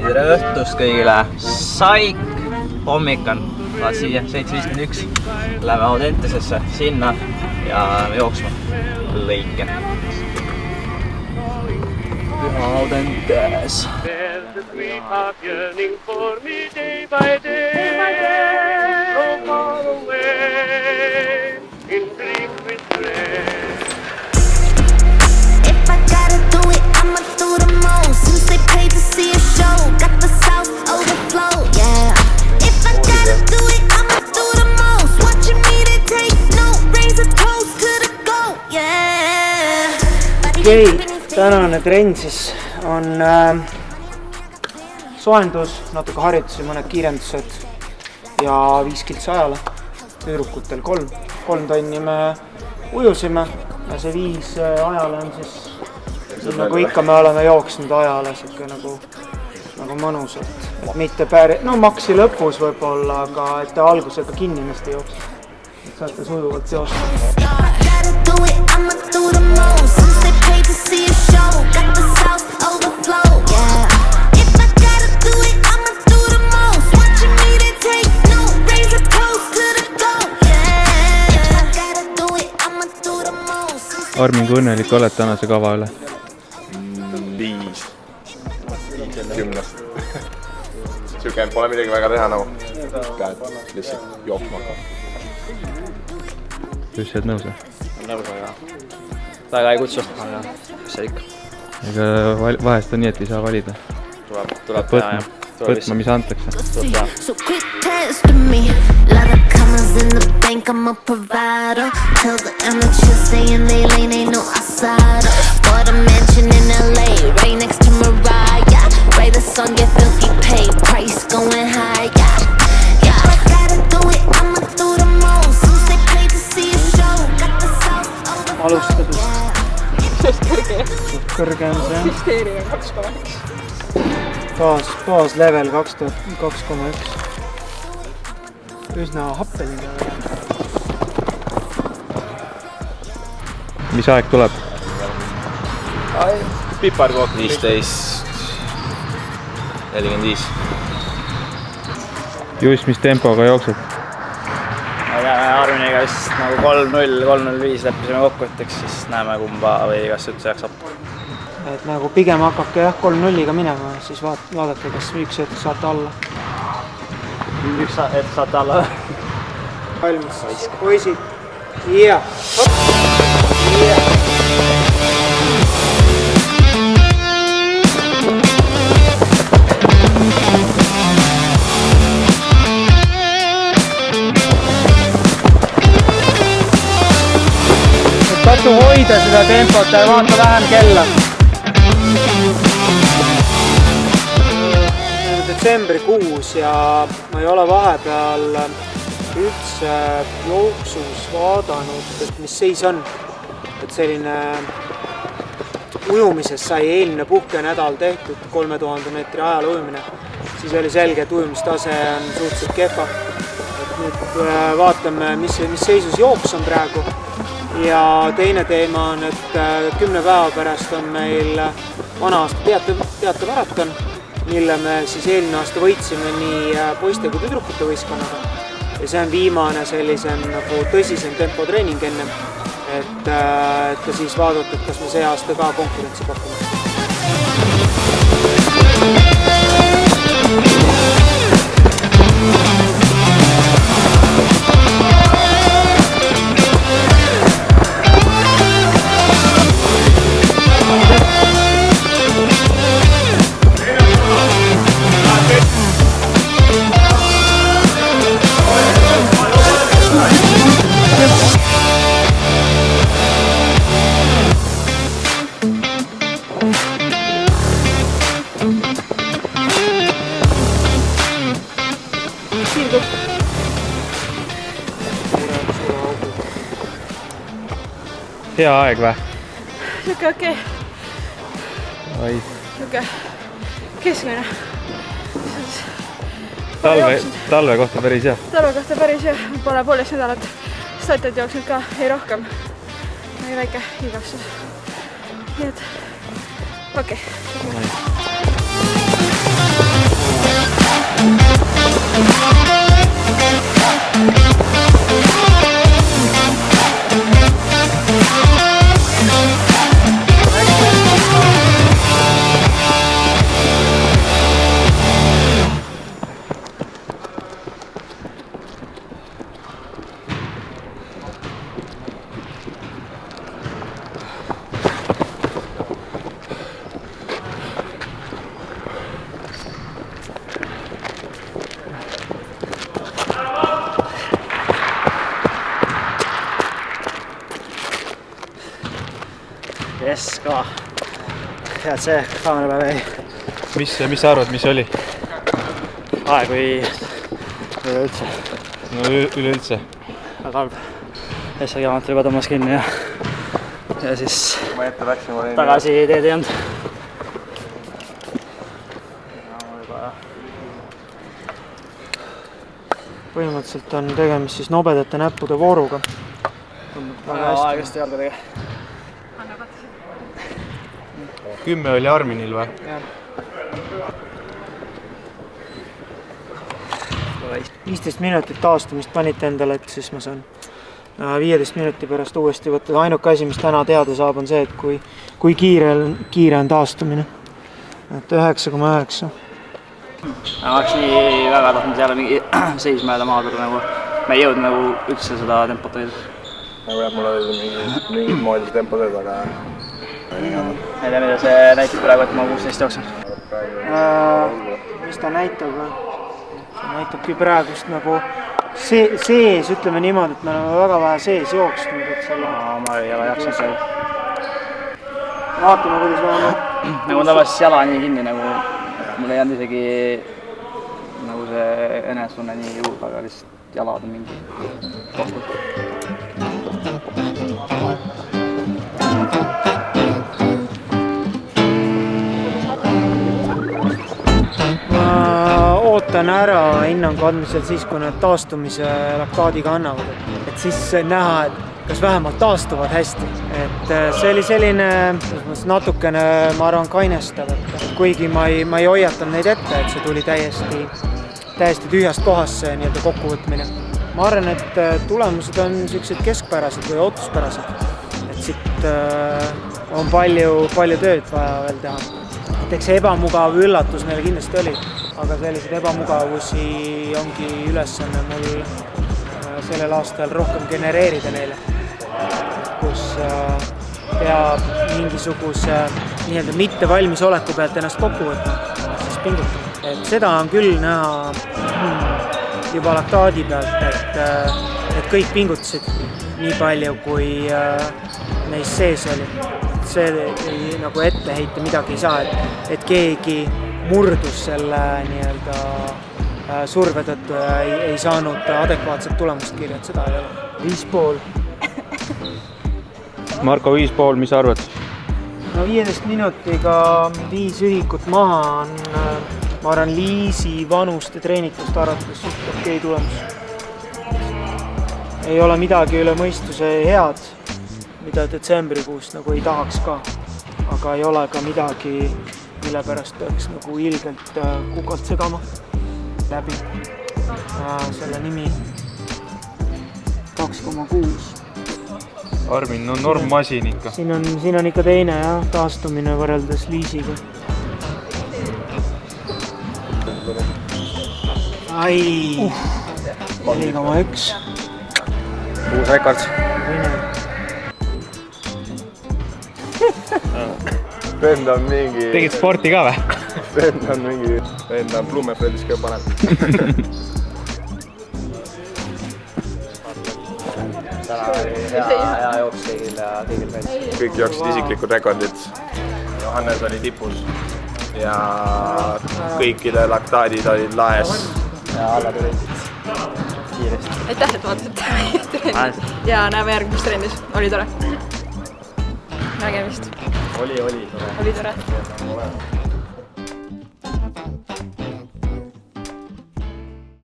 Tere õhtust kõigile! Saik! Hommik on siia 7.51. Läheme Audentesesse sinna ja jooksma lõike. Püha Audentes! Okei, tänane trenn siis on soendus, natuke harjutusi, mõned kiirendused ja 5 kiltsi ajale. Tüdrukutel 3 tonni me ujusime ja see 5 ajale on siis nagu ikka me oleme jooksnud ajale siuke nagu mõnus, et mitte no maksi lõpus võib-olla, aga et algusega kinni meist ei jooksa. Et saate sujuvalt joosta. Armin, kui õnnelik oled tänase kava üle? 5 10. Siuke pole midagi väga teha nagu. Käed lihtsalt jooksma hakkab. Just jääd nõus? Nõus, aga väga ei kutsu. Aga mis see ikka? Ega vahest on nii, et ei saa valida. Tuleb teha, jah. Võtma, mis antakse. I'm a provider. Tell the amateurs stay in their lane, ain't no outsider. Bought a mansion in LA, right next to Mariah. Write a song, get filthy paid, price going high. Yeah, I gotta do it, I'ma do the most. Since they paid to see a show, got the south over. Alustades. Sest kõrge. Kõrge on see. Listeeria 2,1. Baas level 2,1. Üsna happeline. Mis aeg tuleb? Piparkook 15 45. Just, mis tempoga jookseb? Arminiga vist nagu 3.0, 3.05 leppisime kokku, et eks siis näeme kumba või kas üldse jaksab. Et nagu pigem hakkake 3.0-ga minema, siis vaadake, kas üks hetk saate alla. Üks hetk saate alla. Valmis. Poisid. Yeah. Katsu hoida seda tempot ja vaata vähem kella. Detsembrikuus ja ma ei ole vahepeal üldse jooksus vaadanud, et mis seis on. Et selline ujumises sai eelmine puhkenädal tehtud 3000 meetri ajal ujumine. Siis oli selge, et ujumistase on suhteliselt kehva. Et nüüd vaatame, mis seisus jooks on praegu. Ja teine teema on, et 10 päeva pärast on meil vana aasta teatevaraton, mille me siis eelmine aasta võitsime nii poiste kui tüdrukute võistkonnaga. Ja see on viimane sellisem nagu tõsisem tempotreening enne, et siis vaadata, et kas me see aasta ka konkurentsi pakume. Hea aeg või? Siuke okei. Siuke keskmine. Talve kohta päris hea. Talve kohta päris hea. Pole poolest nädalat startid jooksnud ka, ei rohkem. Väike igastus. nii et okei. Yes, ka. Head see kaamerapäev jäi. Mis sa arvad, mis oli? Aeg või üleüldse. No üleüldse. Väga halb. Essa jaamat juba tõmbas kinni ja siis ma ette läksin, ma olin tagasi teed ei olnud. Põhimõtteliselt on tegemist siis nobedate näppude vooruga. Väga hästi. Aegasti jalgadega. 10 oli Arminil või? Jah. 15 minutit taastumist panite endale, et siis ma saan 15 minuti pärast uuesti võtta. Ainuke asi, mis täna teada saab, on see, et kui kiire on taastumine. Et 9,9. Ma oleks nii väga tahtnud jälle mingi seisma jääda maha tulla, nagu ma ei jõudnud nagu üldse seda tempot hoida. Nagu jah, mul oli mingid moodi tempoded, aga Ma ei tea, mida see näitab praegu, et ma 16 jooksen. Mis ta näitab? See näitabki praegust nagu sees, ütleme niimoodi, et me oleme väga vähe sees jooksnud. Ma ei ole jaksanud seal. Vaatame, kuidas vähemalt. Nagu on tavaliselt jala nii kinni, nagu mul ei olnud isegi nagu see enestunne nii juurde, aga lihtsalt jalad on mingi kokku. Ootan ära hinnangu andmisel siis, kui nad taastumise laktaadiga annavad, et siis näha, et kas vähemalt taastuvad hästi. Et see oli selline natukene, ma arvan, kainestav, et kuigi ma ei hoiatanud neid ette, et see tuli täiesti tühjast kohast see nii-öelda kokkuvõtmine. Ma arvan, et tulemused on sellised keskpärased või ootuspärased, et siit on palju tööd vaja veel teha. Et eks see ebamugav üllatus meile kindlasti oli, aga selliseid ebamugavusi ongi ülesanne mul sellel aastal rohkem genereerida neile, kus peab mingisuguse nii-öelda mitte valmisoleku pealt ennast kokku võtma, siis pingutama. Et seda on küll näha juba laktaadi pealt, et kõik pingutasid nii palju, kui neis sees oli. See ei nagu ette heita midagi ei saa, et keegi murdus selle nii-öelda surve tõttu ja ei saanud adekvaatset tulemust kirja, et seda ei ole. 5,5. Marko, 5,5, mis sa arvad? No 15 minutiga 5 ühikut maha on, ma arvan, Liisi vanuste treenitust arvates okei tulemus. Ei ole midagi üle mõistuse head, mida detsembrikuust nagu ei tahaks ka, aga ei ole ka midagi, mille pärast peaks nagu ilgelt kukalt segama läbi. Selle nimi 2,6. Armin, no normmasin ikka. Siin on ikka teine jah, taastumine võrreldes Liisiga. Ai, 4,1. Uus rekord. vend on mingi... Tegid sporti ka või? Vend on Blumenfeldis ka parem. Hea jooks kõigil meeldis. Kõik jooksid isiklikud rekordid. Johannes oli tipus ja kõikide laktaadid olid laes. Ja alla tulid kiiresti. Aitäh, et vaatasite. Ja näeme järgmises trennis. Oli tore. Nägemist. Oli tore. Oli tore.